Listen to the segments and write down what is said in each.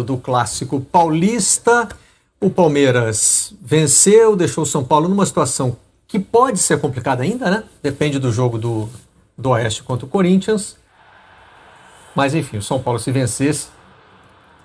Do clássico paulista, o Palmeiras venceu, deixou o São Paulo numa situação que pode ser complicada ainda, né? Depende do jogo do Oeste contra o Corinthians. Mas enfim, o São Paulo, se vencesse,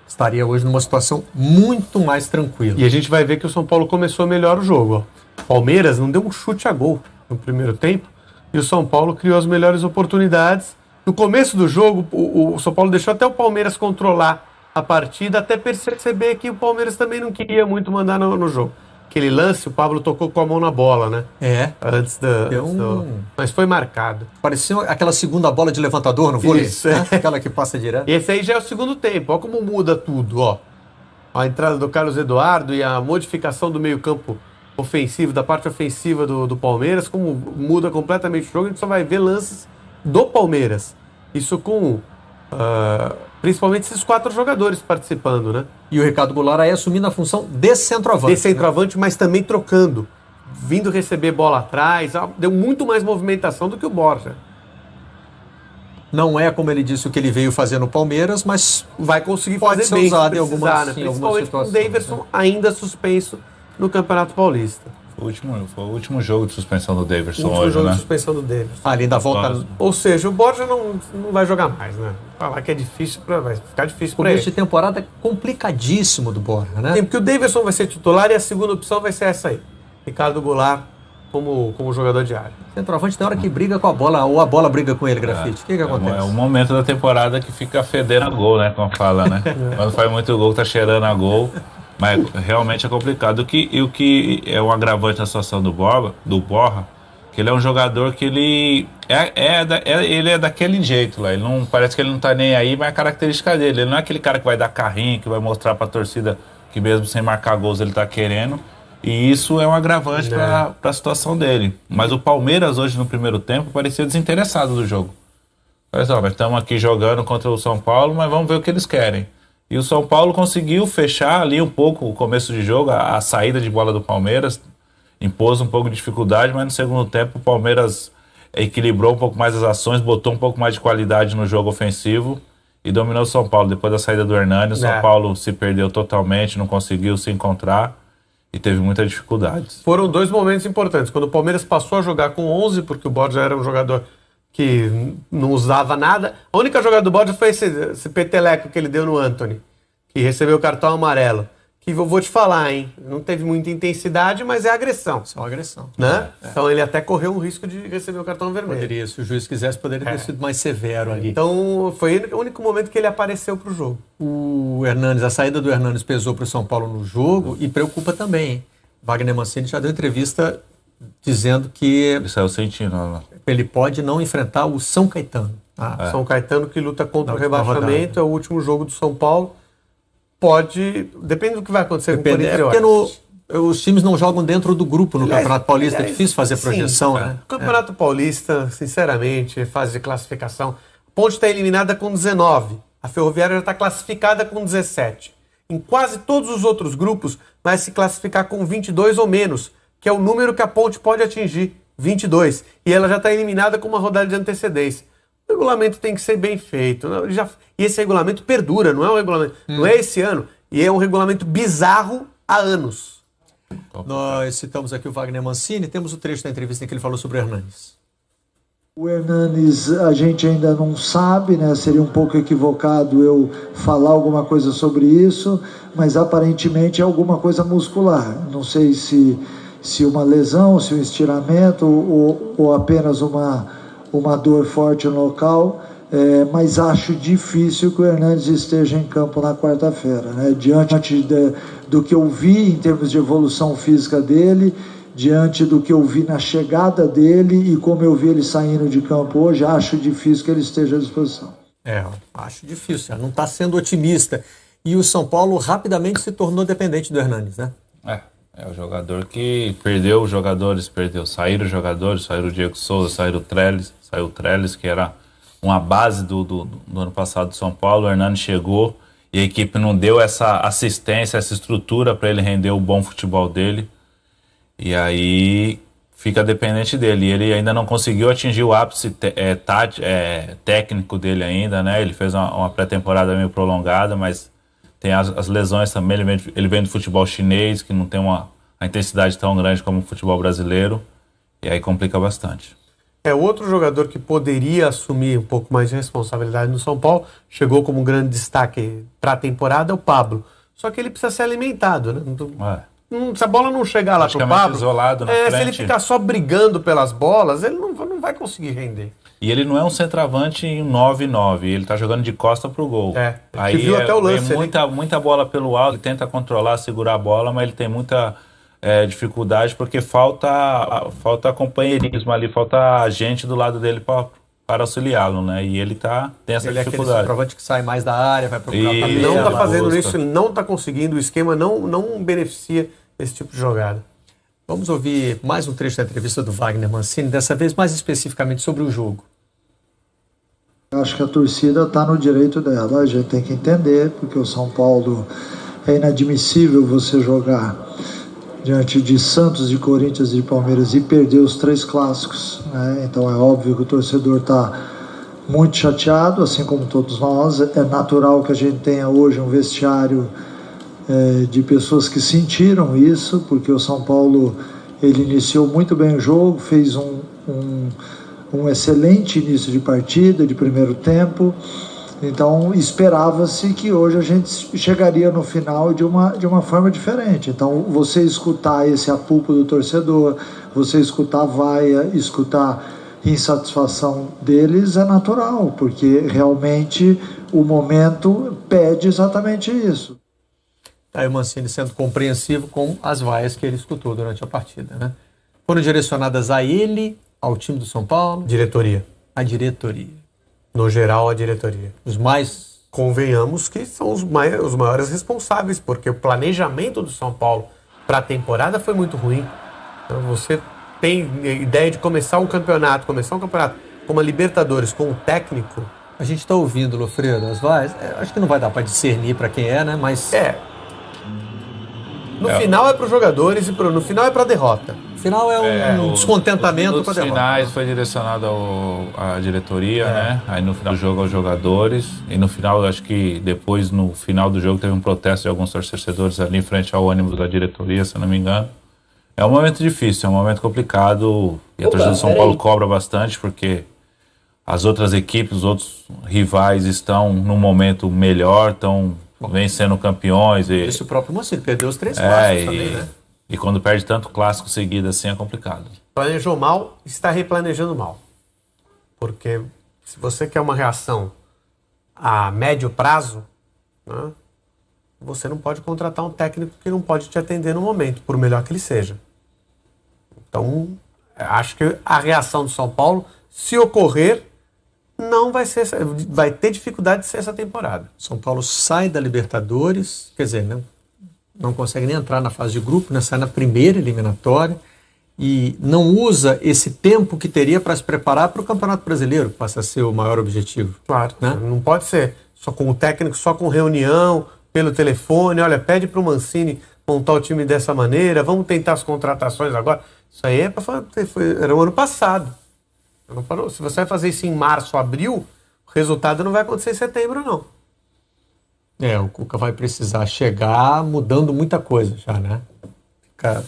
estaria hoje numa situação muito mais tranquila. E a gente vai ver que o São Paulo começou melhor o jogo. Ó. O Palmeiras não deu um chute a gol no primeiro tempo e o São Paulo criou as melhores oportunidades. No começo do jogo, o São Paulo deixou até o Palmeiras controlar a partida, até perceber que o Palmeiras também não queria muito mandar no jogo. Aquele lance, o Pablo tocou com a mão na bola, né? Antes Mas foi marcado. Parecia aquela segunda bola de levantador no vôlei. Isso, né? Aquela que passa direto. E esse aí já é o segundo tempo. Olha como muda tudo, ó. A entrada do Carlos Eduardo e a modificação do meio-campo ofensivo, da parte ofensiva do Palmeiras, como muda completamente o jogo. A gente só vai ver lances do Palmeiras. Isso com... principalmente esses 4 jogadores participando, né? E o Ricardo Goulart aí assumindo a função de centroavante. De centroavante, né? Mas também trocando. Vindo receber bola atrás. Deu muito mais movimentação do que o Borja. Não é, como ele disse, o que ele veio fazer no Palmeiras, mas vai conseguir pode fazer ser bem, usado em algumas situações. Com o Daverson ainda suspenso no Campeonato Paulista. Foi o último jogo de suspensão do Daverson hoje, O último jogo né? de suspensão do Daverson. Ali da volta. Ou seja, o Borja não vai jogar mais, né? Falar que é difícil, vai ficar difícil para ele. Começo de temporada é complicadíssimo do Borja, né? Porque o Daverson vai ser titular e a segunda opção vai ser essa aí. Ricardo Goulart como jogador de área. Centroavante tem hora que briga com a bola, ou a bola briga com ele, Grafite. O que acontece? É o momento da temporada que fica fedendo a gol, né? Como fala, né? Quando faz muito gol, tá cheirando a gol. Mas realmente é complicado. O que é um agravante na situação do Borja, que ele é um jogador que ele é daquele jeito lá. Ele não, parece que ele não tá nem aí, mas é a característica dele. Ele não é aquele cara que vai dar carrinho, que vai mostrar pra torcida que mesmo sem marcar gols ele tá querendo. E isso é um agravante para a situação dele. Mas o Palmeiras hoje no primeiro tempo parecia desinteressado do jogo. Mas nós estamos aqui jogando contra o São Paulo, mas vamos ver o que eles querem. E o São Paulo conseguiu fechar ali um pouco o começo de jogo, a saída de bola do Palmeiras, impôs um pouco de dificuldade, mas no segundo tempo o Palmeiras equilibrou um pouco mais as ações, botou um pouco mais de qualidade no jogo ofensivo e dominou o São Paulo. Depois da saída do Hernani, o São Paulo se perdeu totalmente, não conseguiu se encontrar e teve muitas dificuldades. Foram 2 momentos importantes. Quando o Palmeiras passou a jogar com 11, porque o Borja era um jogador que não usava nada. A única jogada do Borja foi esse peteleco que ele deu no Antony, que recebeu o cartão amarelo. Que eu vou te falar, hein? Não teve muita intensidade, mas é agressão. Só agressão. Né? Então ele até correu um risco de receber o cartão vermelho. Poderia, se o juiz quisesse, poderia ter sido mais severo ali. Então foi o único momento que ele apareceu pro jogo. O Hernanes, a saída do Hernanes pesou pro São Paulo no jogo e preocupa também, hein? Wagner Mancini já deu entrevista dizendo que ele saiu sentindo, ele pode não enfrentar o São Caetano. São Caetano que luta contra o rebaixamento, é o último jogo do São Paulo. Pode, depende do que vai acontecer com o Corinthians. É porque os times não jogam dentro do grupo no Campeonato Paulista, é difícil fazer projeção, né? O Campeonato Paulista, sinceramente, fase de classificação, a Ponte está eliminada com 19, a Ferroviária já está classificada com 17. Em quase todos os outros grupos vai se classificar com 22 ou menos, que é o número que a Ponte pode atingir, 22. E ela já está eliminada com uma rodada de antecedência. O regulamento tem que ser bem feito. E esse regulamento perdura, não é um regulamento. Não é esse ano. E é um regulamento bizarro há anos. Nós citamos aqui o Wagner Mancini, temos o trecho da entrevista em que ele falou sobre o Hernanes. O Hernanes a gente ainda não sabe, né? Seria um pouco equivocado eu falar alguma coisa sobre isso, mas aparentemente é alguma coisa muscular. Não sei se uma lesão, se um estiramento ou apenas uma dor forte no local, mas acho difícil que o Hernanes esteja em campo na quarta-feira, né? Diante do que eu vi em termos de evolução física dele, diante do que eu vi na chegada dele e como eu vi ele saindo de campo hoje, acho difícil que ele esteja à disposição. Acho difícil, não está sendo otimista. E o São Paulo rapidamente se tornou dependente do Hernanes, né? É o jogador que perdeu os jogadores, saíram os jogadores, saiu o Diego Souza, saiu o Trellis, que era uma base do ano passado do São Paulo. O Hernanes chegou e a equipe não deu essa assistência, essa estrutura para ele render o bom futebol dele. E aí fica dependente dele. E ele ainda não conseguiu atingir o ápice técnico dele ainda, né? Ele fez uma pré-temporada meio prolongada, mas Tem as lesões também, ele vem do futebol chinês, que não tem a intensidade tão grande como o futebol brasileiro, e aí complica bastante. Outro jogador que poderia assumir um pouco mais de responsabilidade no São Paulo, chegou como um grande destaque para a temporada, é o Pablo. Só que ele precisa ser alimentado, né? Se a bola não chegar lá pro Pablo, isolado na frente. Se ele ficar só brigando pelas bolas, ele não vai conseguir render. E ele não é um centroavante em 9-9, ele tá jogando de costa pro gol. Aí viu até o lance, muita bola pelo alto, ele tenta controlar, segurar a bola, mas ele tem muita dificuldade porque falta companheirismo ali, falta gente do lado dele para auxiliá-lo, né? E ele tem essa dificuldade. Ele é aquele centroavante que sai mais da área, vai procurar a Ele não tá fazendo isso, ele não tá conseguindo, o esquema não beneficia esse tipo de jogada. Vamos ouvir mais um trecho da entrevista do Wagner Mancini, dessa vez mais especificamente sobre o jogo. Acho que a torcida está no direito dela, a gente tem que entender, porque o São Paulo é inadmissível você jogar diante de Santos, de Corinthians e de Palmeiras e perder os 3 clássicos, né? Então é óbvio que o torcedor está muito chateado, assim como todos nós. É natural que a gente tenha hoje um vestiário de pessoas que sentiram isso, porque o São Paulo ele iniciou muito bem o jogo, fez um excelente início de partida, de primeiro tempo. Então esperava-se que hoje a gente chegaria no final de uma forma diferente. Então você escutar esse apuplo do torcedor, você escutar a vaia, escutar insatisfação deles é natural, porque realmente o momento pede exatamente isso. Aí o Mancini sendo compreensivo com as vaias que ele escutou durante a partida, né? Foram direcionadas a ele, ao time do São Paulo? Diretoria. A diretoria. No geral, a diretoria. Os mais... Convenhamos que são os maiores responsáveis, porque o planejamento do São Paulo para a temporada foi muito ruim. Então, você tem ideia de começar um campeonato como a Libertadores, com um técnico... A gente está ouvindo, Lofredo, as vaias. Acho que não vai dar para discernir para quem é, né? Mas... No final é para os jogadores e no final é para a derrota. No final é um descontentamento com a derrota. Nos finais foi direcionado à diretoria, né? Aí no final do jogo aos jogadores. E no final, acho que depois, no final do jogo, teve um protesto de alguns torcedores ali em frente ao ônibus da diretoria, se eu não me engano. É um momento difícil, é um momento complicado. E a torcida do São Paulo cobra bastante, porque as outras equipes, os outros rivais estão num momento melhor, estão vencendo campeões. Esse o próprio Mancini perdeu os 3 clássicos também, né? E quando perde tanto clássico seguido assim é complicado. Planejou mal, está replanejando mal. Porque se você quer uma reação a médio prazo, né, você não pode contratar um técnico que não pode te atender no momento, por melhor que ele seja. Então, acho que a reação do São Paulo, se ocorrer, não vai ser, vai ter dificuldade de ser essa temporada. São Paulo sai da Libertadores, quer dizer, não consegue nem entrar na fase de grupo, né? Sai na primeira eliminatória e não usa esse tempo que teria para se preparar para o Campeonato Brasileiro, que passa a ser o maior objetivo. Claro, né? Não pode ser só com o técnico, só com reunião, pelo telefone, olha, pede para o Mancini montar o time dessa maneira, vamos tentar as contratações agora. Isso aí era o ano passado. Se você vai fazer isso em março, abril, o resultado não vai acontecer em setembro, não. O Cuca vai precisar chegar mudando muita coisa já, né?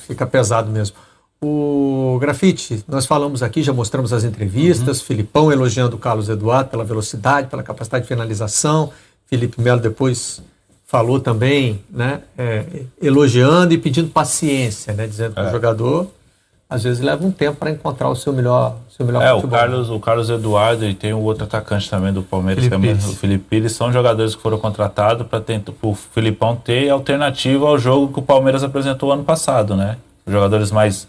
Fica pesado mesmo. O Grafite, nós falamos aqui, já mostramos as entrevistas, Filipão elogiando o Carlos Eduardo pela velocidade, pela capacidade de finalização, Felipe Melo depois falou também, né? Elogiando e pedindo paciência, né? Dizendo que o jogador às vezes leva um tempo para encontrar o seu melhor futebol. O Carlos Eduardo e tem o outro atacante também do Palmeiras, o Felipe Pires, são jogadores que foram contratados para o Filipão ter alternativa ao jogo que o Palmeiras apresentou ano passado, né? Jogadores mais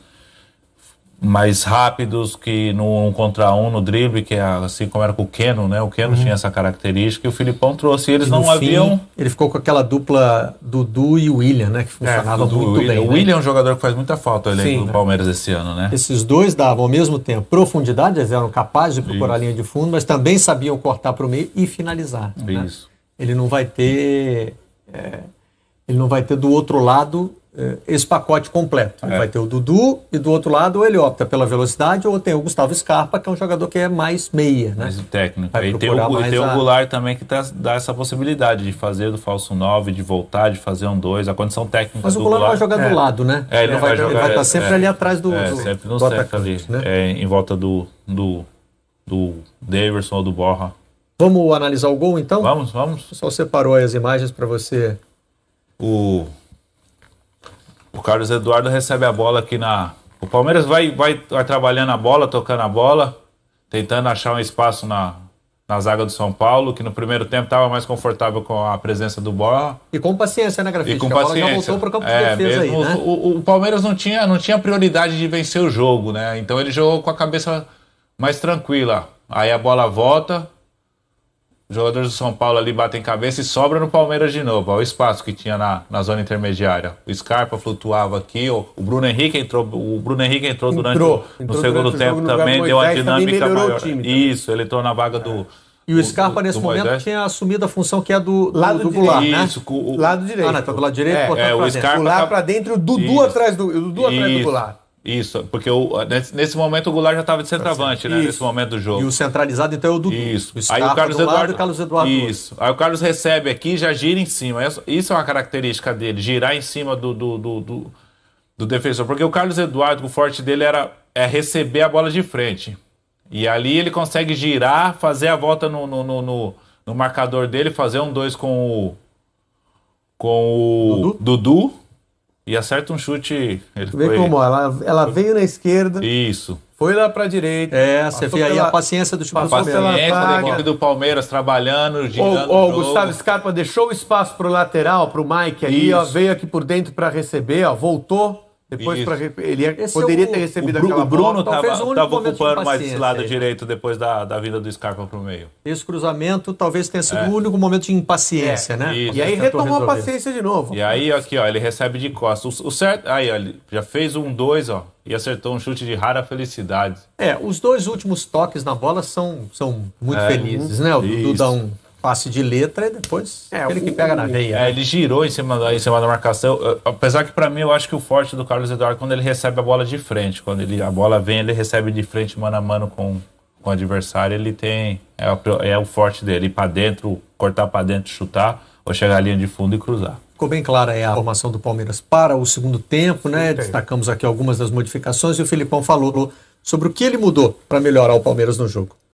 rápidos, que no 1 contra 1, no drible, que é assim como era com o Keno, né? O Keno tinha essa característica e o Filipão trouxe. E eles não haviam... Ele ficou com aquela dupla Dudu e William, né? Que funcionava muito bem. O William é um jogador que faz muita falta do Palmeiras esse ano, né? Esses dois davam ao mesmo tempo profundidade, eles eram capazes de procurar a linha de fundo, mas também sabiam cortar para o meio e finalizar. Isso. Né? Ele não vai ter do outro lado esse pacote completo. Ele vai ter o Dudu e do outro lado ou ele opta pela velocidade ou tem o Gustavo Scarpa, que é um jogador que é mais meia, né? Mais técnico. Vai E tem procurar o mais Goulart também que dá essa possibilidade de fazer do falso 9, de voltar, de fazer um 2. A condição técnica Mas do o Goulart não vai Goulart... jogar do lado, né? Ele não vai jogar. Ele vai estar sempre ali atrás do sempre no do centro atacante, ali, né? em volta do Daverson ou do Borja. Vamos analisar o gol, então? Vamos. O pessoal separou aí as imagens para você. O Carlos Eduardo recebe a bola aqui O Palmeiras vai trabalhando a bola, tocando a bola, tentando achar um espaço na zaga do São Paulo, que no primeiro tempo estava mais confortável com a presença do Borja. E com paciência, né, Grafite? E com a bola paciência. já voltou para o campo de defesa aí, né? O Palmeiras não tinha prioridade de vencer o jogo, né? Então ele jogou com a cabeça mais tranquila. Aí a bola volta, os jogadores do São Paulo ali batem cabeça e sobra no Palmeiras de novo. Olha o espaço que tinha na zona intermediária. O Scarpa flutuava aqui, o Bruno Henrique entrou no segundo tempo também, deu uma dinâmica maior. Isso, ele entrou na vaga do... E o Scarpa, nesse momento, tinha assumido a função que é do Goulart, né? Isso, lado direito. Tá do lado direito, o Scarpa Goulart pra dentro, o Dudu atrás do Goulart. Isso, porque nesse momento o Goulart já estava de centroavante, né? Nesse momento do jogo. E o centralizado, então, é o Dudu. Isso. O Scarpa aí o Carlos do Eduardo, lado e o Carlos Eduardo. Isso. Aí o Carlos recebe aqui e já gira em cima. Isso é uma característica dele, girar em cima do defensor. Porque o Carlos Eduardo, o forte dele é receber a bola de frente. E ali ele consegue girar, fazer a volta no marcador dele, fazer um 2 com o Dudu e acerta um chute. Vê como ela veio na esquerda. Isso. Foi lá pra direita. Você vê aí a paciência do time do Palmeiras. A paciência da zaga. equipe do Palmeiras trabalhando, girando O Gustavo Scarpa deixou o espaço pro lateral, pro Mike ali, veio aqui por dentro pra receber, voltou. Depois ele poderia ter recebido aquela bola. O Bruno talvez estava ocupando mais esse paciência lado aí, direito depois da vinda do Scarpa pro meio. Esse cruzamento talvez tenha sido o único momento de impaciência, né? Isso. E aí retomou a paciência de novo. E aí, aqui, ó, ele recebe de costas. O certo, aí, ó, ele já fez um 2, ó, e acertou um chute de rara felicidade. Os dois últimos toques na bola são muito felizes, né? O Dudu dá um passe de letra e depois aquele que pega na veia. Ele girou em cima da marcação. Apesar que, pra mim, eu acho que o forte do Carlos Eduardo é quando ele recebe a bola de frente. Quando a bola vem, ele recebe de frente, mano a mano com o adversário. Ele tem... É o forte dele. Ir pra dentro, cortar pra dentro, chutar, ou chegar à linha de fundo e cruzar. Ficou bem clara a formação do Palmeiras para o segundo tempo, né? Destacamos aqui algumas das modificações e o Filipão falou sobre o que ele mudou para melhorar o Palmeiras no jogo.